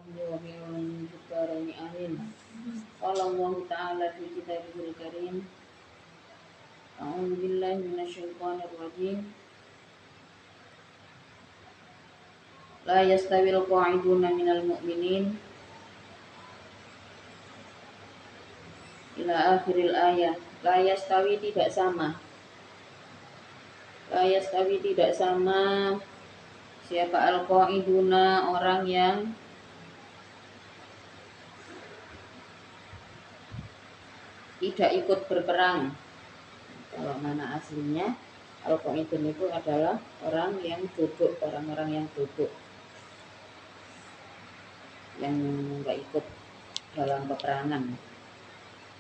Amin. Qala Allah Ta'ala fi kitabihil karim. A'udzu billahi minasyaitonir rajim. La yastawil qa'iduna minal mu'minin ila akhiril ayat. La yastawi tidak sama. La yastawi tidak sama siapa al-qa'iduna orang yang tidak ikut berperang. Kalau mana aslinya al-qa'idun itu adalah orang yang duduk, orang-orang yang duduk, yang enggak ikut dalam peperangan.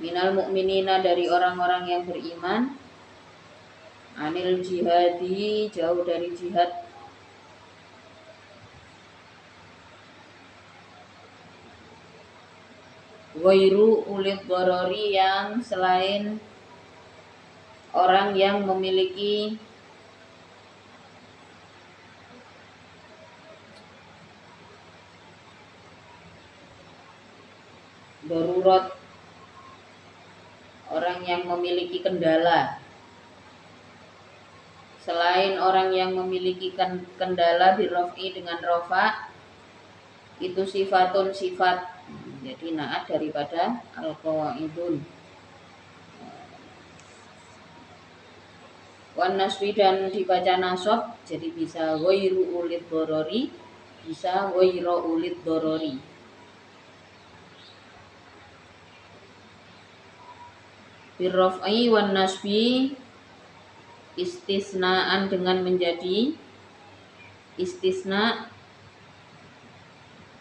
Minal mu'minina dari orang-orang yang beriman, anil jihadi jauh dari jihad, ghairu ulid dharari yang selain orang yang memiliki darurat, orang yang memiliki kendala. Selain orang yang memiliki kendala birrofi dengan rofa, itu sifatun sifat, jadi naat daripada al-qaidun. Wan nasbi dan dibaca nasab, jadi bisa ghairu ulid dharari, bisa ghairu ulid dharari. Birraf'i wan nasbi istisnaan dengan menjadi istisna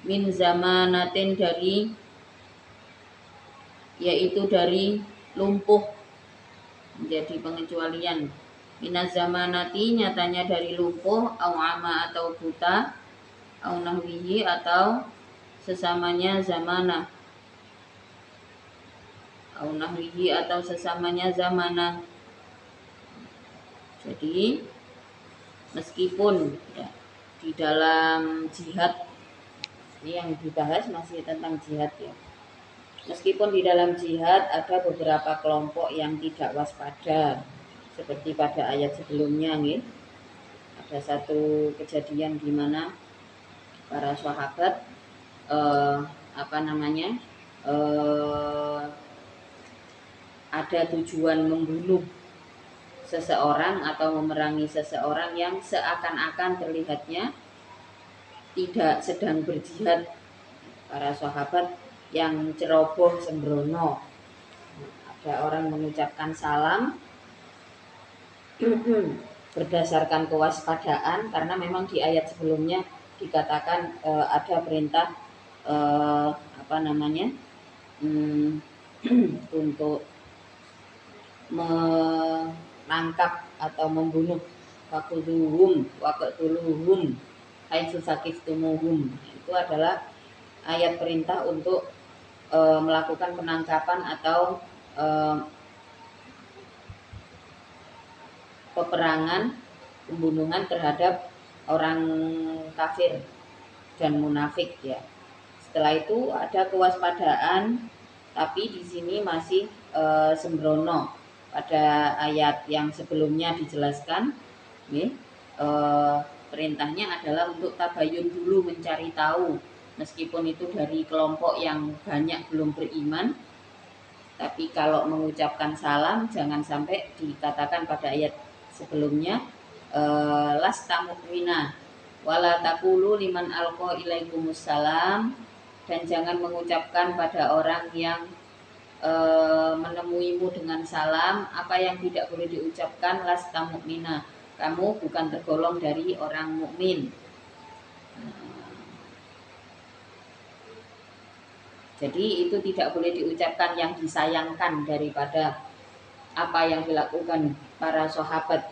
min zamanatin dari, yaitu dari lumpuh, menjadi pengecualian. Minaz zamanati nyatanya dari lumpuh, au ama atau buta, au nahwihi atau sesamanya zamanah, au nahwihi atau sesamanya zamanah. Jadi meskipun ya, di dalam jihad, ini yang dibahas masih tentang jihad ya. Meskipun di dalam jihad ada beberapa kelompok yang tidak waspada, seperti pada ayat sebelumnya nih. Ada satu kejadian di mana para sahabat ada tujuan membunuh seseorang atau memerangi seseorang yang seakan-akan terlihatnya tidak sedang berjihad. Para sahabat yang ceroboh sembrono, ada orang mengucapkan salam berdasarkan kewaspadaan, karena memang di ayat sebelumnya dikatakan ada perintah untuk menangkap atau membunuh, faqtuluhum waqtuluhum haitsu saqiftumuhum. Itu adalah ayat perintah untuk melakukan penangkapan atau peperangan, pembunuhan terhadap orang kafir dan munafik ya. Setelah itu ada kewaspadaan, tapi di sini masih sembrono. Pada ayat yang sebelumnya dijelaskan, perintahnya adalah untuk tabayun dulu, mencari tahu, meskipun itu dari kelompok yang banyak belum beriman. Tapi kalau mengucapkan salam jangan sampai dikatakan pada ayat sebelumnya lasta mu'mina wala taqulu liman alqa ilaikumussalam, dan jangan mengucapkan pada orang yang menemuimu dengan salam apa yang tidak boleh diucapkan, lasta mu'mina, kamu bukan tergolong dari orang mukmin. Jadi itu tidak boleh diucapkan yang disayangkan daripada apa yang dilakukan para sahabat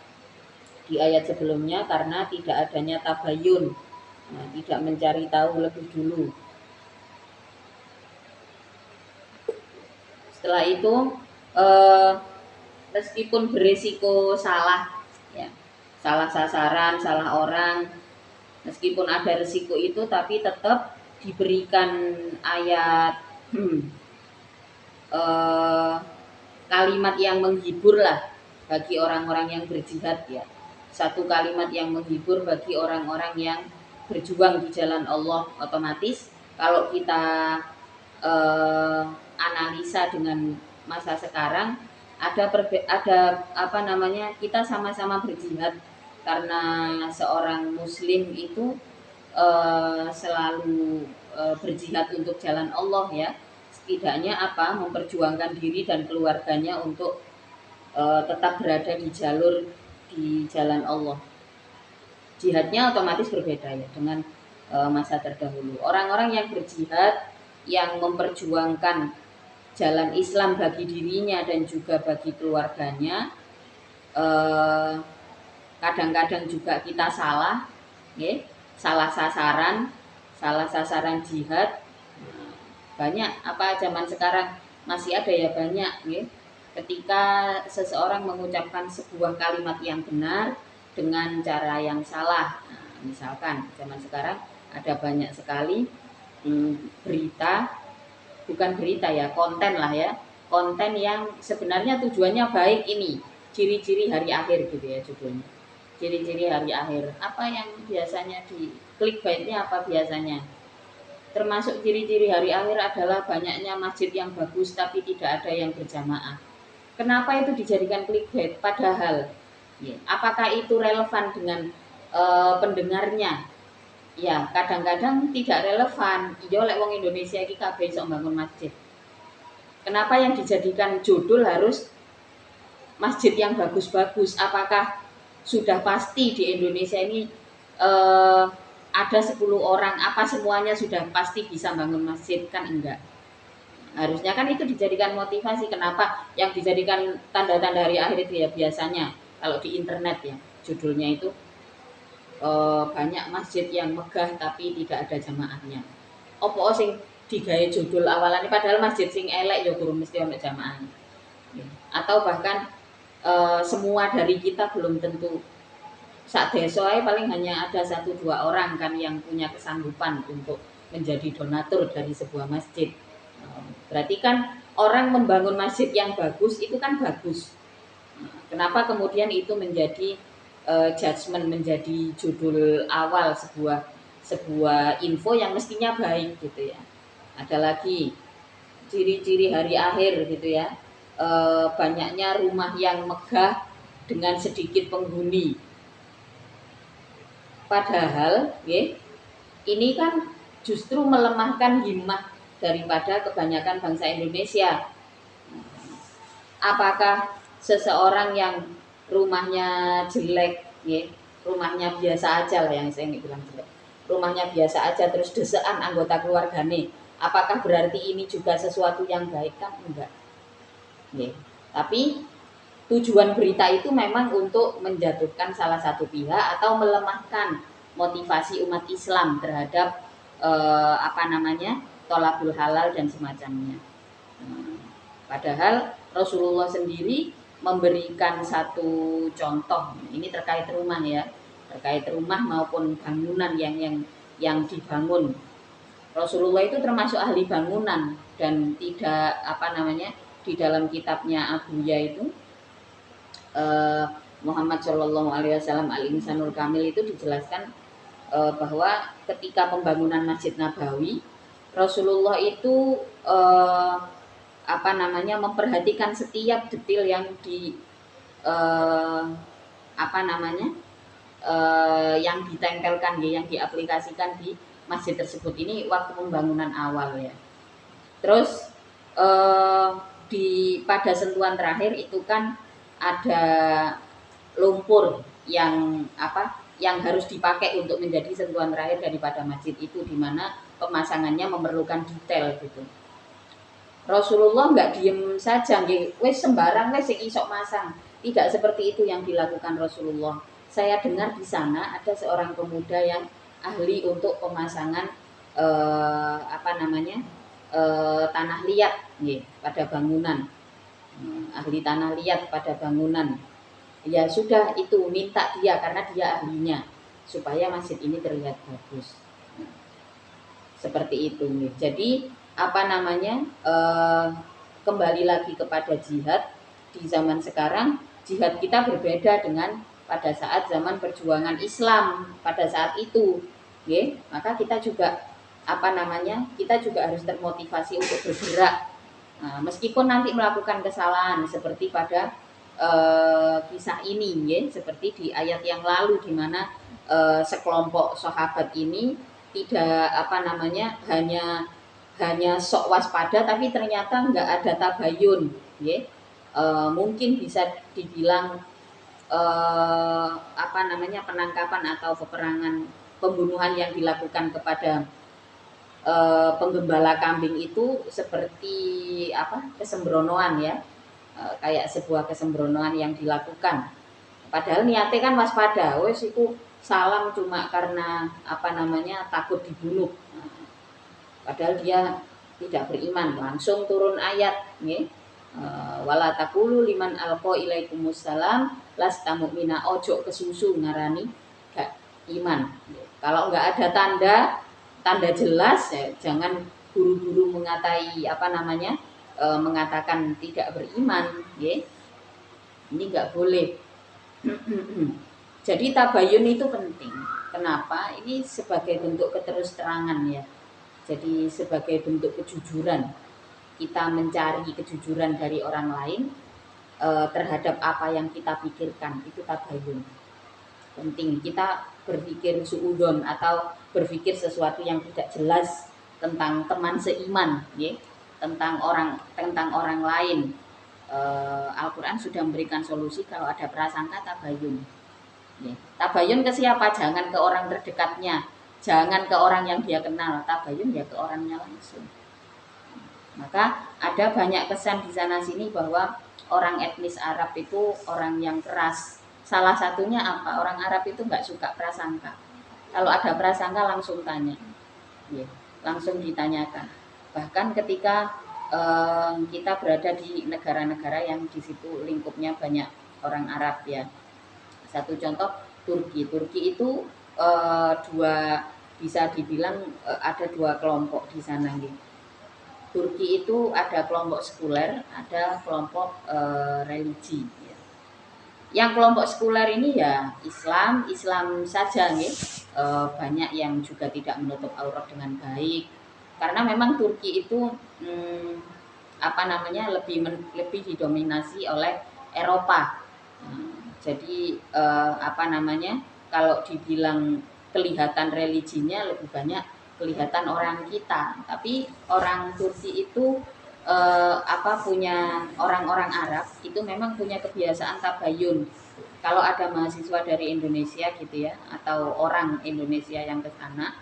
di ayat sebelumnya, karena tidak adanya tabayun, tidak mencari tahu lebih dulu. Setelah itu meskipun berisiko salah ya, salah sasaran, salah orang, meskipun ada risiko itu, tapi tetap diberikan ayat kalimat yang menghibur lah bagi orang-orang yang berjihad ya. Satu kalimat yang menghibur bagi orang-orang yang berjuang di jalan Allah. Otomatis kalau kita analisa dengan masa sekarang, ada apa namanya, kita sama-sama berjihad karena seorang muslim itu selalu berjihad untuk jalan Allah ya. Setidaknya apa, memperjuangkan diri dan keluarganya untuk tetap berada di jalan Allah. Jihadnya otomatis berbeda ya dengan masa terdahulu. Orang-orang yang berjihad, yang memperjuangkan jalan Islam bagi dirinya dan juga bagi keluarganya, kadang-kadang juga kita salah, ya, salah sasaran jihad. Banyak apa zaman sekarang masih ada ya banyak, ya. Ketika seseorang mengucapkan sebuah kalimat yang benar dengan cara yang salah. Nah, misalkan zaman sekarang ada banyak sekali berita, bukan berita ya, konten lah ya, konten yang sebenarnya tujuannya baik. Ini ciri-ciri hari akhir gitu ya judulnya, ciri-ciri hari akhir. Apa yang biasanya di clickbaitnya apa biasanya, termasuk ciri-ciri hari akhir adalah banyaknya masjid yang bagus tapi tidak ada yang berjamaah. Kenapa itu dijadikan clickbait? Padahal ya, apakah itu relevan dengan pendengarnya? Ya, kadang-kadang tidak relevan. Iya lek wong Indonesia iki kabeh iso bangun masjid. Kenapa yang dijadikan judul harus masjid yang bagus-bagus? Apakah sudah pasti di Indonesia ini ada 10 orang, apa semuanya sudah pasti bisa bangun masjid? Kan enggak. Harusnya kan itu dijadikan motivasi. Kenapa yang dijadikan tanda-tanda hari akhir itu ya biasanya kalau di internet ya judulnya itu banyak masjid yang megah tapi tidak ada jamaahnya. Opo sing digawe judul awalan padahal masjid sing elek ya guru mesti ono jamaah. Atau bahkan semua dari kita belum tentu, sak desa paling hanya ada 1-2 orang kan yang punya kesanggupan untuk menjadi donatur dari sebuah masjid. Berarti kan orang membangun masjid yang bagus itu kan bagus. Kenapa kemudian itu menjadi judgement, menjadi judul awal sebuah info yang mestinya baik gitu ya. Ada lagi ciri-ciri hari akhir gitu ya, banyaknya rumah yang megah dengan sedikit penghuni. Padahal ya, ini kan justru melemahkan himmah daripada kebanyakan bangsa Indonesia. Apakah seseorang yang rumahnya jelek, ya, rumahnya biasa aja lah, yang saya bilang jelek, rumahnya biasa aja terus desean anggota keluargane, apakah berarti ini juga sesuatu yang baik? Kan enggak, ya. Tapi tujuan berita itu memang untuk menjatuhkan salah satu pihak atau melemahkan motivasi umat Islam terhadap tolabul halal dan semacamnya. Padahal Rasulullah sendiri memberikan satu contoh, ini terkait rumah ya, terkait rumah maupun bangunan yang dibangun. Rasulullah itu termasuk ahli bangunan dan tidak di dalam kitabnya Abuya itu Muhammad Shallallahu Alaihi Wasallam Al-Insanul Kamil itu dijelaskan bahwa ketika pembangunan Masjid Nabawi, Rasulullah itu memperhatikan setiap detail yang yang ditempelkan ya, yang diaplikasikan di masjid tersebut. Ini waktu pembangunan awal ya. Terus pada sentuhan terakhir itu kan ada lumpur yang harus dipakai untuk menjadi sentuhan terakhir daripada masjid itu, di mana pemasangannya memerlukan detail gitu. Rasulullah nggak diem saja, wes sembarang wes sing isok masang. Tidak seperti itu yang dilakukan Rasulullah. Saya dengar di sana ada seorang pemuda yang ahli untuk pemasangan tanah liat pada bangunan. Ahli tanah liat pada bangunan. Ya sudah, itu minta dia karena dia ahlinya supaya masjid ini terlihat bagus. Seperti itu. Jadi apa namanya, kembali lagi kepada jihad di zaman sekarang. Jihad kita berbeda dengan pada saat zaman perjuangan Islam pada saat itu, maka kita juga apa namanya, kita juga harus termotivasi untuk bergerak. Nah, meskipun nanti melakukan kesalahan seperti pada kisah ini, seperti di ayat yang lalu di mana sekelompok sahabat ini tidak apa namanya, hanya sok waspada tapi ternyata nggak ada tabayun, mungkin bisa dibilang apa namanya, penangkapan atau peperangan pembunuhan yang dilakukan kepada penggembala kambing itu seperti apa, kesembronoan ya, kayak sebuah kesembronoan yang dilakukan. Padahal niatnya kan waspada, wes itu salam cuma karena apa namanya, takut dibunuh. Padahal dia tidak beriman, langsung turun ayat, wala taqulu liman alqa ilaikumussalam lasta mu'mina, ojo kesusu ngarani gak iman. Kalau nggak ada tanda jelas, jangan buru-buru mengatai apa namanya, mengatakan tidak beriman, ini nggak boleh. Jadi tabayun itu penting. Kenapa? Ini sebagai bentuk keterus-terangan ya. Jadi sebagai bentuk kejujuran. Kita mencari kejujuran dari orang lain terhadap apa yang kita pikirkan, itu tabayun. Penting kita berpikir suudon atau berpikir sesuatu yang tidak jelas tentang teman seiman, tentang orang lain. Al-Quran sudah memberikan solusi kalau ada prasangka tabayun. Tabayun ke siapa? Jangan ke orang terdekatnya, jangan ke orang yang dia kenal. Tabayun ya ke orangnya langsung. Maka ada banyak kesan di sana sini bahwa orang etnis Arab itu orang yang keras. Salah satunya apa? Orang Arab itu nggak suka prasangka. Kalau ada prasangka langsung tanya, langsung ditanyakan. Bahkan ketika kita berada di negara-negara yang di situ lingkupnya banyak orang Arab ya. Satu contoh Turki. Turki itu bisa dibilang ada dua kelompok di sana gitu. Turki itu ada kelompok sekuler, ada kelompok religi. Yang kelompok sekuler ini ya Islam saja nih. Banyak yang juga tidak menutup aurat dengan baik. Karena memang Turki itu apa namanya, lebih didominasi oleh Eropa. Jadi apa namanya, kalau dibilang kelihatan religinya lebih banyak kelihatan orang kita, tapi orang Turki itu punya orang-orang Arab itu memang punya kebiasaan tabayun. Kalau ada mahasiswa dari Indonesia gitu ya, atau orang Indonesia yang ke sana,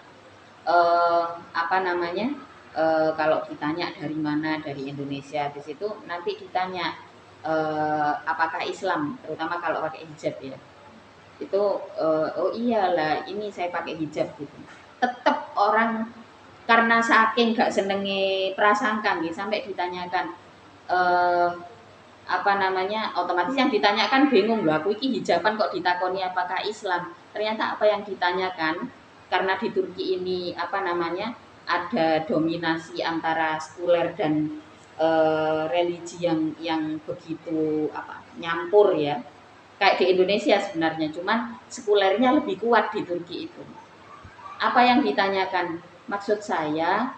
kalau ditanya dari mana, dari Indonesia, di situ nanti ditanya apakah Islam, terutama kalau pakai hijab ya. Itu oh iyalah ini saya pakai hijab gitu. Tetap orang karena saking gak senenge prasangka nih, sampai ditanyakan otomatis yang ditanyakan bingung loh, aku iki hijaban kok ditakoni apakah Islam. Ternyata apa yang ditanyakan, karena di Turki ini ada dominasi antara sekuler dan religi yang begitu nyampur ya. Kayak di Indonesia sebenarnya, cuman sekulernya lebih kuat di Turki itu. Apa yang ditanyakan? Maksud saya,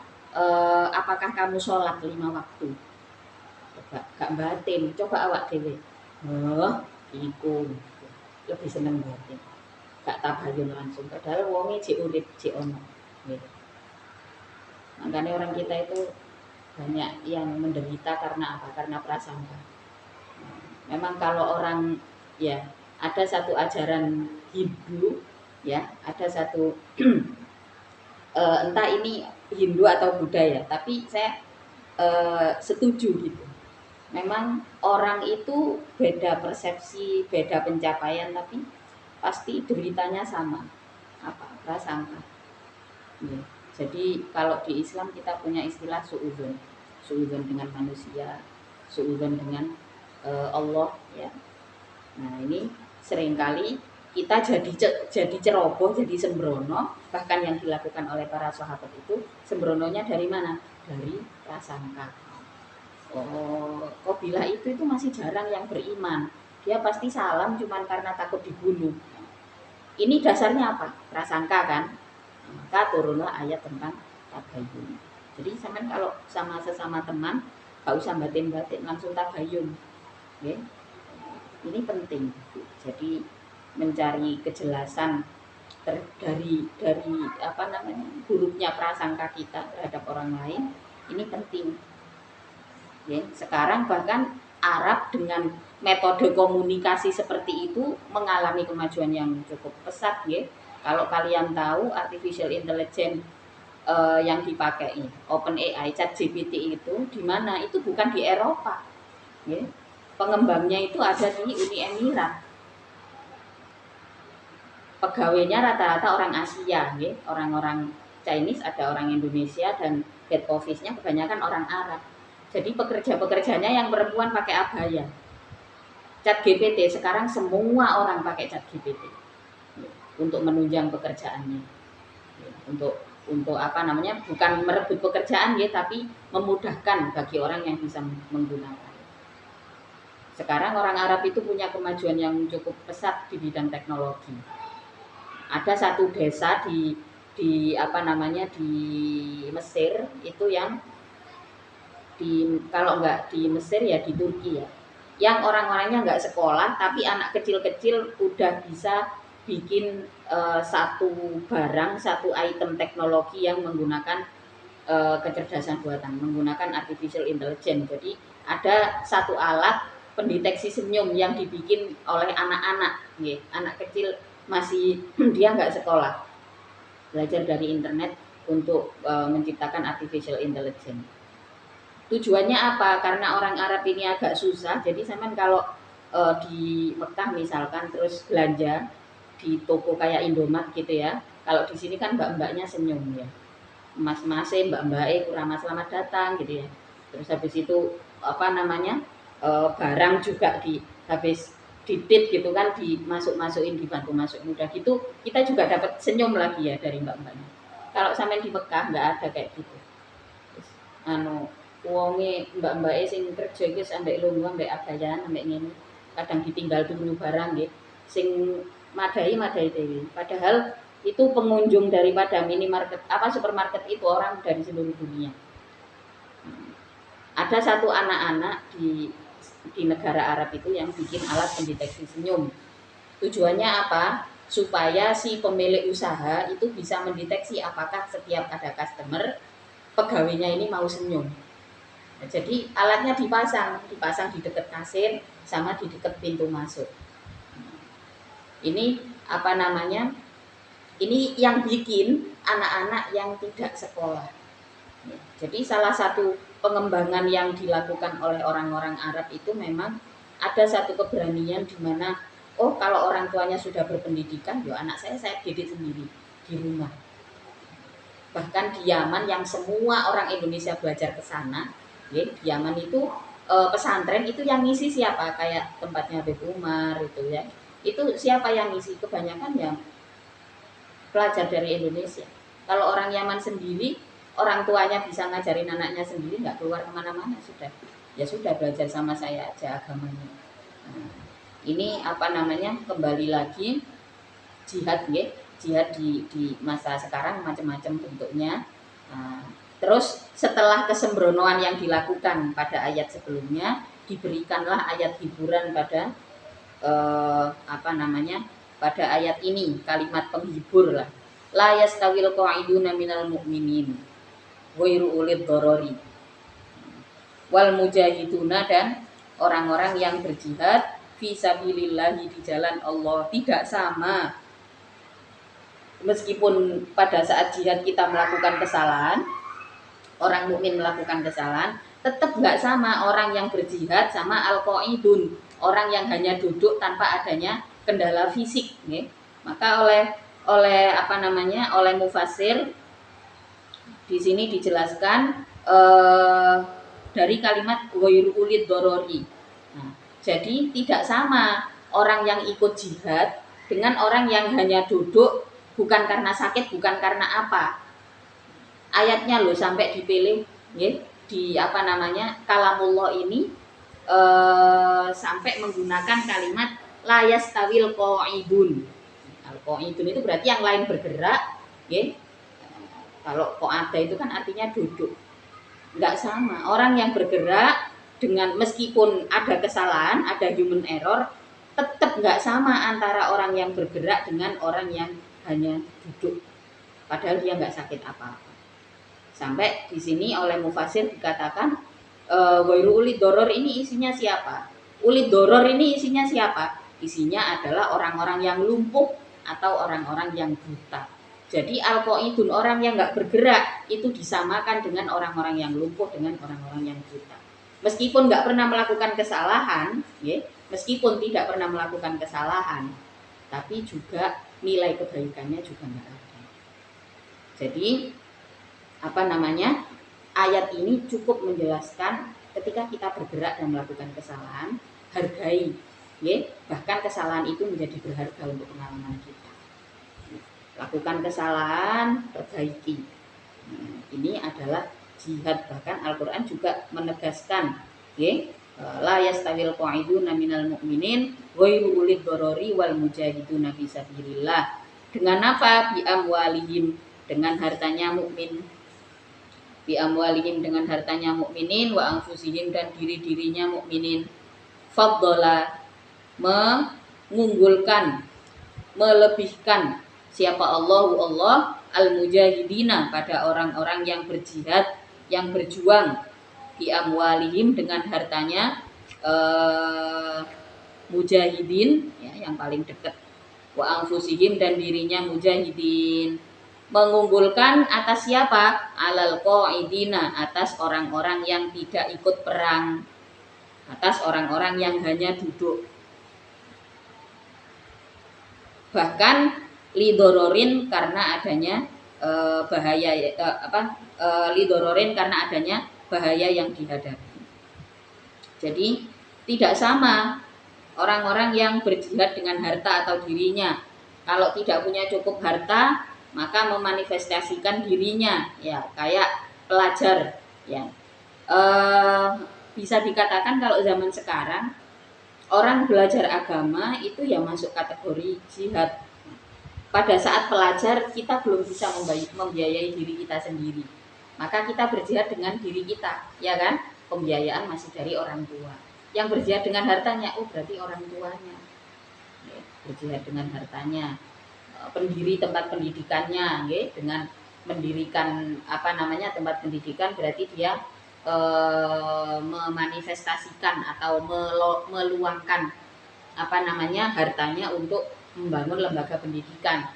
apakah kamu sholat 5 waktu? Gak batin, coba awak dewe. Iku lebih seneng batin. Gak tabayun langsung. Padahal wonge jek urip jek ono. Makanya orang kita itu banyak yang menderita karena apa? Karena prasangka. Memang kalau orang ya, ada satu ajaran Hindu ya, ada satu entah ini Hindu atau Buddha ya, tapi saya setuju gitu. Memang orang itu beda persepsi, beda pencapaian, tapi pasti deritanya sama, prasangka. Ya. Jadi kalau di Islam kita punya istilah suudzon dengan manusia, suudzon dengan Allah ya. Nah ini seringkali kita jadi ceroboh, jadi sembrono, Bahkan yang dilakukan oleh para sahabat itu sembrononya dari mana? Dari prasangka. Oh, Qabilah itu masih jarang yang beriman. Dia pasti salam cuman karena takut dibunuh. Ini dasarnya apa? Prasangka kan? Maka turunlah ayat tentang tabayun. Jadi sampean kalau sama sesama teman gak usah batin-batin, langsung tabayun. Okay? Ini penting. Jadi mencari kejelasan dari apa namanya buruknya prasangka kita terhadap orang lain ini penting. Ya, sekarang bahkan Arab dengan metode komunikasi seperti itu mengalami kemajuan yang cukup pesat ya. Kalau kalian tahu artificial intelligence yang dipakai OpenAI, ChatGPT itu di mana? Itu bukan di Eropa. Ya. Pengembangnya itu ada di Uni Emirat. Pegawainya rata-rata orang Asia, ya. Orang-orang Chinese, ada orang Indonesia, dan head office-nya kebanyakan orang Arab. Jadi pekerja-pekerjanya yang perempuan pakai abaya. ChatGPT sekarang semua orang pakai ChatGPT untuk menunjang pekerjaannya. Untuk apa namanya? Bukan merebut pekerjaan ya, tapi memudahkan bagi orang yang bisa menggunakan. Sekarang orang Arab itu punya kemajuan yang cukup pesat di bidang teknologi. Ada satu desa di apa namanya di Mesir itu yang kalau nggak di Mesir ya di Turki ya, yang orang-orangnya nggak sekolah tapi anak kecil-kecil udah bisa bikin satu barang, satu item teknologi yang menggunakan kecerdasan buatan, menggunakan artificial intelligence. Jadi ada satu alat pendeteksi senyum yang dibikin oleh anak-anak, anak kecil masih dia nggak sekolah, belajar dari internet untuk menciptakan artificial intelligence. Tujuannya apa? Karena orang Arab ini agak susah, jadi sampean kalau di Mekah misalkan terus belanja di toko kayak Indomaret gitu ya, kalau di sini kan mbak-mbaknya senyum ya, mas-masnya mbak-mbaknya kurang selamat datang gitu ya. Terus habis itu apa namanya barang juga habis ditip gitu kan, dimasuk-masukin di bangku masuk mudah gitu, kita juga dapat senyum lagi ya dari mbak-mbaknya. Kalau sampai di Mekah nggak ada kayak gitu. Terus, wonge mbak-mbake sing kerja iki sampai lunga ambek abayan ambek ngene. Kadang ditinggal dulu barang nggih. Sing madai dhewe. Padahal itu pengunjung daripada minimarket supermarket itu orang dari seluruh dunia. Ada satu anak-anak di negara Arab itu yang bikin alat pendeteksi senyum. Tujuannya apa? Supaya si pemilik usaha itu bisa mendeteksi apakah setiap ada customer pegawainya ini mau senyum. Nah, jadi alatnya dipasang di dekat kasir sama di dekat pintu masuk. Ini apa namanya? Ini yang bikin anak-anak yang tidak sekolah. Jadi salah satu pengembangan yang dilakukan oleh orang-orang Arab itu memang ada satu keberanian di mana kalau orang tuanya sudah berpendidikan, anak saya didik sendiri di rumah. Bahkan di Yaman yang semua orang Indonesia belajar ke sana, di Yaman itu pesantren itu yang ngisi siapa? Kayak tempatnya Habib Umar itu ya. Itu siapa yang ngisi? Kebanyakan yang pelajar dari Indonesia. Kalau orang Yaman sendiri, orang tuanya bisa ngajarin anaknya sendiri, nggak keluar kemana-mana sudah. Ya sudah belajar sama saya aja agamanya. Nah, ini apa namanya? Kembali lagi jihad ya. Jihad di masa sekarang macam-macam bentuknya. Nah, terus setelah kesembronoan yang dilakukan pada ayat sebelumnya, diberikanlah ayat hiburan pada pada ayat ini, kalimat penghibur lah. La yastawil qa'iduna minal mu'minin ghairu ulid dharari wal mujahiduna, dan orang-orang yang berjihad fi sabilillahi di jalan Allah tidak sama. Meskipun pada saat jihad kita melakukan kesalahan, orang mukmin melakukan kesalahan, tetap nggak sama orang yang berjihad sama al-qaidun, orang yang hanya duduk tanpa adanya kendala fisik. Maka oleh mufassir di sini dijelaskan dari kalimat ghairu ulid dharari. Nah, jadi tidak sama orang yang ikut jihad dengan orang yang hanya duduk bukan karena sakit, bukan karena apa. Ayatnya loh sampai dipilih, ya, di apa namanya kalamullah ini sampai menggunakan kalimat la yastawil qa'idun. Al-qa'idun itu berarti yang lain bergerak, ya. Kalau qa'ada itu kan artinya duduk. Enggak sama. Orang yang bergerak dengan meskipun ada kesalahan, ada human error, tetap enggak sama antara orang yang bergerak dengan orang yang hanya duduk. Padahal dia enggak sakit apa-apa. Sampai di sini oleh mufasir dikatakan ghairu ulid doror ini isinya siapa? Ulid doror ini isinya siapa? Isinya adalah orang-orang yang lumpuh atau orang-orang yang buta. Jadi al-qaidun, orang yang nggak bergerak itu disamakan dengan orang-orang yang lumpuh, dengan orang-orang yang buta. Meskipun nggak pernah melakukan kesalahan, ya, meskipun tidak pernah melakukan kesalahan, tapi juga nilai kebaikannya juga nggak ada. Jadi apa namanya, ayat ini cukup menjelaskan ketika kita bergerak dan melakukan kesalahan, hargai, ya, bahkan kesalahan itu menjadi berharga untuk pengalaman kita. Lakukan kesalahan, perbaiki. Ini adalah jihad. Bahkan Al-Quran juga menegaskan, ya, la yastawil qa'iduna minal mu'minin ghairu ulid dorori wal mujahiduna fi sabilillah. Dengan apa? Bi amwalihim, dengan hartanya mukmin. Bi amwalihim, dengan hartanya mukminin, wa anfusihim, dan diri-dirinya mukminin. Faddola, mengunggulkan, melebihkan siapa Allah al-mujahidina, pada orang-orang yang berjihad, yang berjuang, bi amwalihim, dengan hartanya mujahidin, ya, yang paling dekat, wa anfusihim, dan dirinya mujahidin. Mengunggulkan atas siapa? Alal qaidina, atas orang-orang yang tidak ikut perang, atas orang-orang yang hanya duduk. Bahkan lidororin, karena adanya bahaya, lidororin, karena adanya bahaya yang dihadapi. Jadi tidak sama orang-orang yang berjihad dengan harta atau dirinya. Kalau tidak punya cukup harta, maka memanifestasikan dirinya, ya, kayak pelajar, ya. Bisa dikatakan kalau zaman sekarang orang belajar agama itu ya masuk kategori jihad. Pada saat pelajar kita belum bisa membiayai diri kita sendiri, maka kita berjihad dengan diri kita, ya kan? Pembiayaan masih dari orang tua. Yang berjihad dengan hartanya, oh berarti orang tuanya, ya, berjihad dengan hartanya. Pendiri tempat pendidikannya, ya, dengan mendirikan apa namanya tempat pendidikan, berarti dia memanifestasikan atau meluangkan apa namanya hartanya untuk membangun lembaga pendidikan.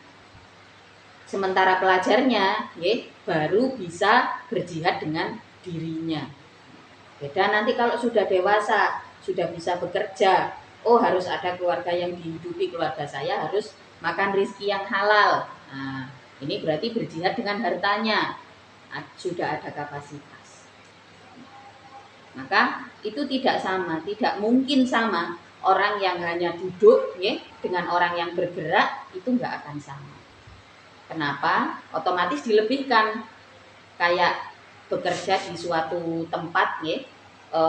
Sementara pelajarnya, ya, baru bisa berjihad dengan dirinya. Beda nanti kalau sudah dewasa, sudah bisa bekerja, oh harus ada keluarga yang dihidupi, keluarga saya harus makan rizki yang halal. Nah, ini berarti berjihad dengan hartanya, sudah ada kapasitas. Maka itu tidak sama, tidak mungkin sama. Orang yang hanya duduk, ya, dengan orang yang bergerak itu nggak akan sama. Kenapa? Otomatis dilebihkan. Kayak bekerja di suatu tempat, ya,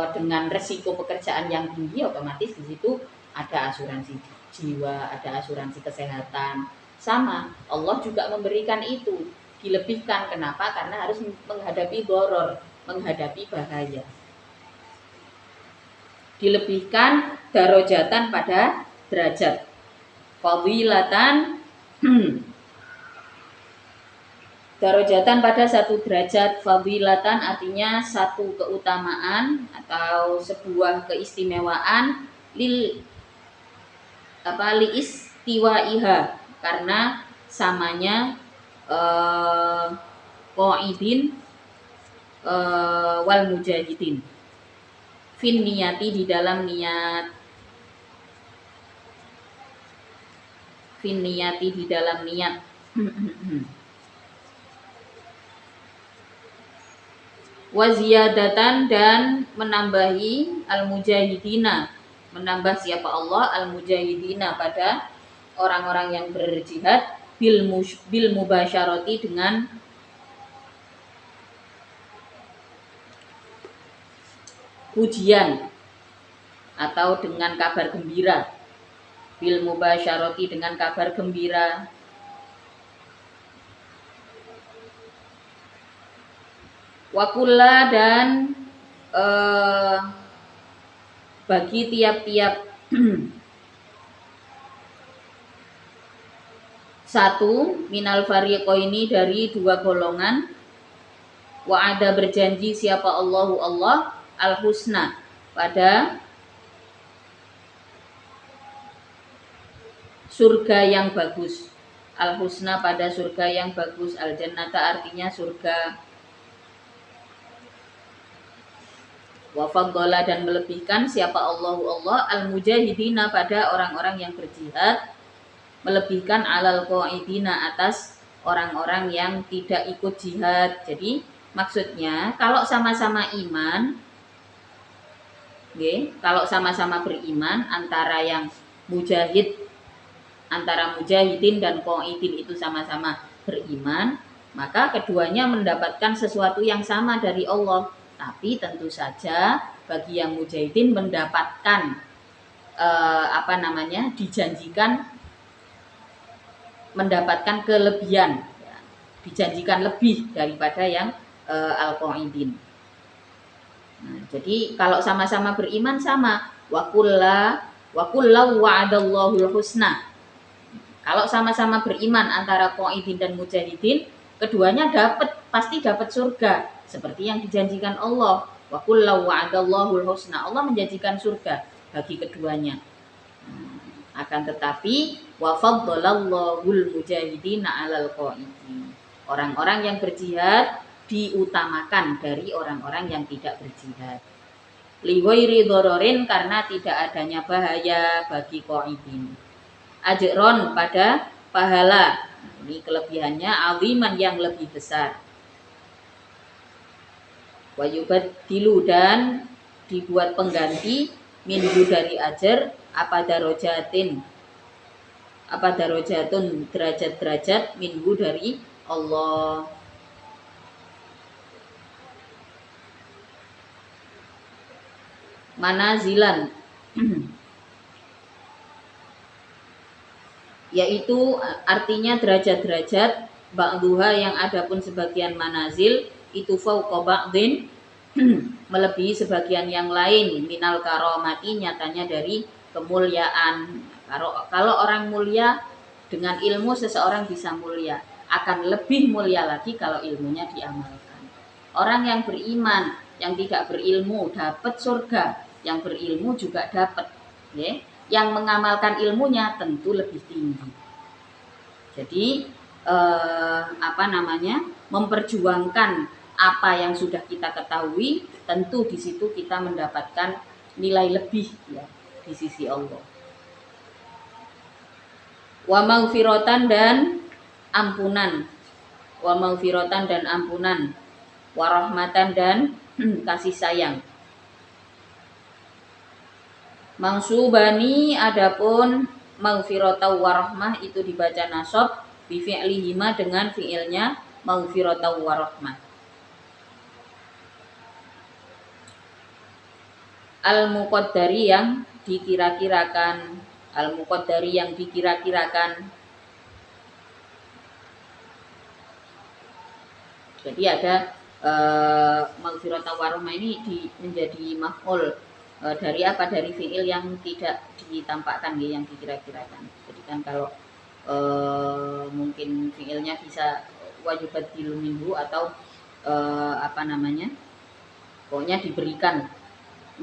dengan resiko pekerjaan yang tinggi, otomatis di situ ada asuransi jiwa, ada asuransi kesehatan. Sama, Allah juga memberikan itu, dilebihkan. Kenapa? Karena harus menghadapi doror, menghadapi bahaya. Dilebihkan darajatan pada derajat. Fadilatan darajatan pada satu derajat. Fadilatan artinya satu keutamaan atau sebuah keistimewaan, liistiwaiha, karena samanya qaidin wal mujahidin. Fin niyati, di dalam niat. Fin niyati, di dalam niat. Wa ziyadatan, dan menambahi al-mujahidina, menambah siapa Allah al-mujahidina pada orang-orang yang berjihad, bil mubasyarati dengan pujian atau dengan kabar gembira. Bil mubasyarati dengan kabar gembira. Wakulla dan bagi tiap-tiap satu minal fariqaini dari dua golongan, wa'ada berjanji siapa Allahu Allah al-husna pada surga yang bagus. Al-husna pada surga yang bagus. Al-jannata artinya surga. Wa faddala dan melebihkan siapa Allahu Allah al-mujahidina pada orang-orang yang berjihad, melebihkan alal qaidina atas orang-orang yang tidak ikut jihad. Jadi maksudnya kalau sama-sama iman, kalau sama-sama beriman antara yang mujahid, antara mujahidin dan qaidin itu sama-sama beriman, maka keduanya mendapatkan sesuatu yang sama dari Allah. Tapi tentu saja bagi yang mujahidin mendapatkan dijanjikan mendapatkan kelebihan, ya, dijanjikan lebih daripada yang al-qaidin. Nah, jadi kalau sama-sama beriman sama wakullau wa'adallahul husna. Kalau sama-sama beriman antara qaidin dan mujahidin, keduanya pasti dapat surga seperti yang dijanjikan Allah. Wakullau wa'adallahul husna. Allah menjanjikan surga bagi keduanya. Akan tetapi wa faddalallahu mujahidina 'alal qaidin. Orang-orang yang berjihad diutamakan dari orang-orang yang tidak berjihad. Liwairi dhararin karena tidak adanya bahaya bagi qaidin. Ajron pada pahala. Ini kelebihannya aziman yang lebih besar. Wa yubaddilu dan dibuat pengganti minhu dari ajar apa darajatun derajat-derajat minhu dari Allah. Manazilan yaitu artinya derajat-derajat, ba'duha yang adapun sebagian manazil itu fauqa ba'din melebihi sebagian yang lain, minal karomati nyatanya dari kemuliaan. Kalau orang mulia dengan ilmu seseorang bisa mulia, akan lebih mulia lagi kalau ilmunya diamalkan. Orang yang beriman, yang tidak berilmu dapat surga, yang berilmu juga dapat, ya. Yang mengamalkan ilmunya tentu lebih tinggi. Jadi memperjuangkan apa yang sudah kita ketahui, tentu di situ kita mendapatkan nilai lebih, ya, di sisi Allah. Wa maghfiratan dan ampunan. Wa maghfiratan dan ampunan. Wa rahmatan dan kasih sayang. Mangsubani adapun maghfiratan wa rahmah itu dibaca nasab bi fi'lihima dengan fi'ilnya maghfiratan wa rahmah. Al-muqaddari yang dikira-kirakan, al-muqaddari yang dikira-kirakan. Jadi ada maghfiratan wa rahmah ini menjadi maf'ul dari apa? Dari fi'il yang tidak ditampakkan, yang dikira-kirakan. Jadi kan kalau mungkin fi'ilnya bisa wajibatilu minhu atau pokoknya diberikan,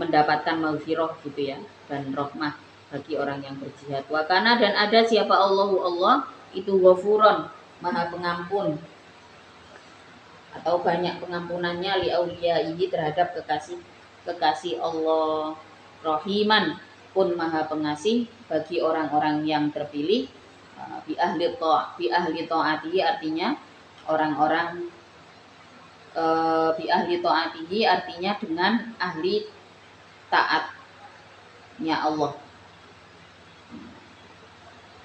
mendapatkan maghfirah gitu ya, dan rahmah bagi orang yang berjihad. Wa kana dan ada siapa Allahu Allah itu ghafuron, maha pengampun atau banyak pengampunannya li auliyaihi terhadap kekasih Allah, rahiman pun maha pengasih bagi orang-orang yang terpilih. Bi ahli taatihi artinya orang-orang bi ahli taatihi artinya dengan ahli taatnya Allah.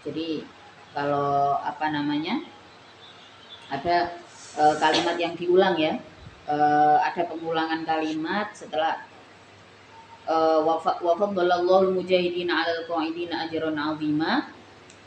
Jadi kalau apa namanya, ada kalimat yang diulang ya, ada pengulangan kalimat setelah wa faddalallahu mujahidina 'alal qa'idina ajran 'azima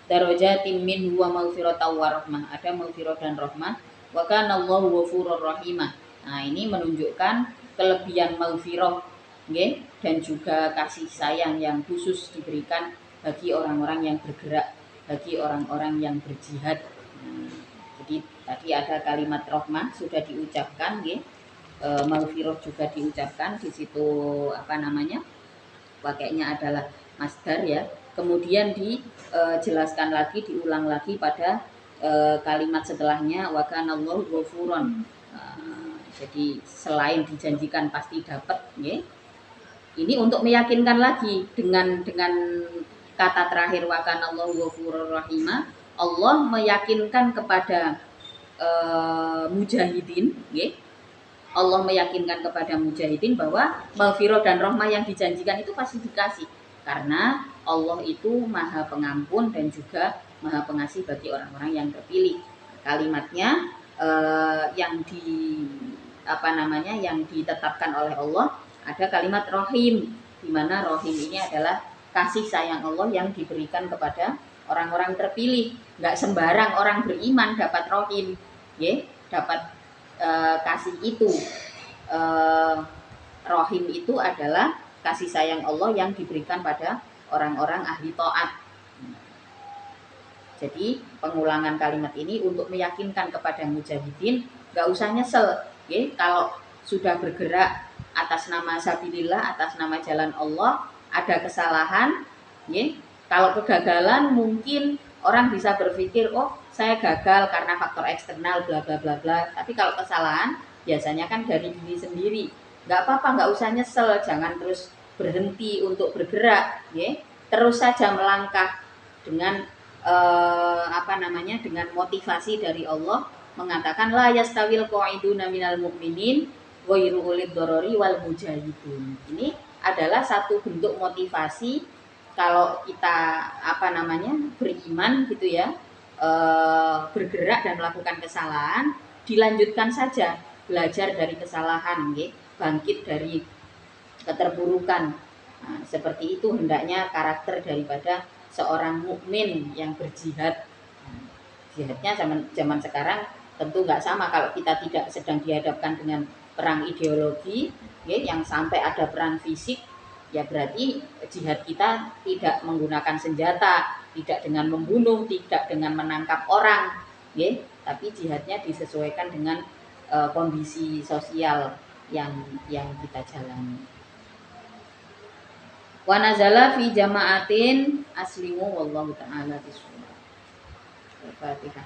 darajatin minhu wa maghfiratan wa rahmah. Ada maghfirah dan rahmah. Wa kana Allahu ghafurur rahimah. Nah, ini menunjukkan kelebihan maghfirah nggih, dan juga kasih sayang yang khusus diberikan bagi orang-orang yang bergerak, bagi orang-orang yang berjihad. Jadi tadi ada kalimat rahmah sudah diucapkan nggih. Maghfirah juga diucapkan di situ, apa namanya? Pakainya adalah masdar ya. Kemudian dijelaskan lagi, diulang lagi pada kalimat setelahnya wa kana Allahu ghafuron. Jadi selain dijanjikan pasti dapat nggih. Ini untuk meyakinkan lagi dengan kata terakhir wa kana Allahu ghafurur rahimah, Allah meyakinkan kepada mujahidin nggih. Allah meyakinkan kepada mujahidin bahwa maghfirah dan rahmah yang dijanjikan itu pasti dikasih, karena Allah itu Maha Pengampun dan juga Maha Pengasih bagi orang-orang yang terpilih. Kalimatnya yang yang ditetapkan oleh Allah ada kalimat rohim, di mana rohim ini adalah kasih sayang Allah yang diberikan kepada orang-orang terpilih. Nggak sembarang orang beriman dapat rohim, dapat kasih itu. Rohim itu adalah kasih sayang Allah yang diberikan pada orang-orang ahli taat. Jadi pengulangan kalimat ini untuk meyakinkan kepada mujahidin, gak usah nyesel, kalau sudah bergerak atas nama sabilillah, atas nama jalan Allah, ada kesalahan, kalau kegagalan mungkin orang bisa berpikir, oh saya gagal karena faktor eksternal bla bla bla bla. Tapi kalau kesalahan biasanya kan dari diri sendiri. Gak apa-apa, gak usah nyesel, jangan terus berhenti untuk bergerak, terus saja melangkah dengan dengan motivasi dari Allah mengatakan la yastawil qa'iduna minal mu'minin ghairu ulil dorori wal mujahidun. Ini adalah satu bentuk motivasi kalau kita beriman gitu ya, bergerak dan melakukan kesalahan, dilanjutkan saja, belajar dari kesalahan, bangkit dari keterburukan. Nah, seperti itu hendaknya karakter daripada seorang mukmin yang berjihad. Jihadnya zaman sekarang tentu nggak sama kalau kita tidak sedang dihadapkan dengan perang ideologi, yang sampai ada perang fisik, ya berarti jihad kita tidak menggunakan senjata, tidak dengan membunuh, tidak dengan menangkap orang, tapi jihadnya disesuaikan dengan kondisi sosial yang kita jalani. Wa nazala fi jama'atin aslimu wallahu ta'ala bishawab. Al-Fatihah.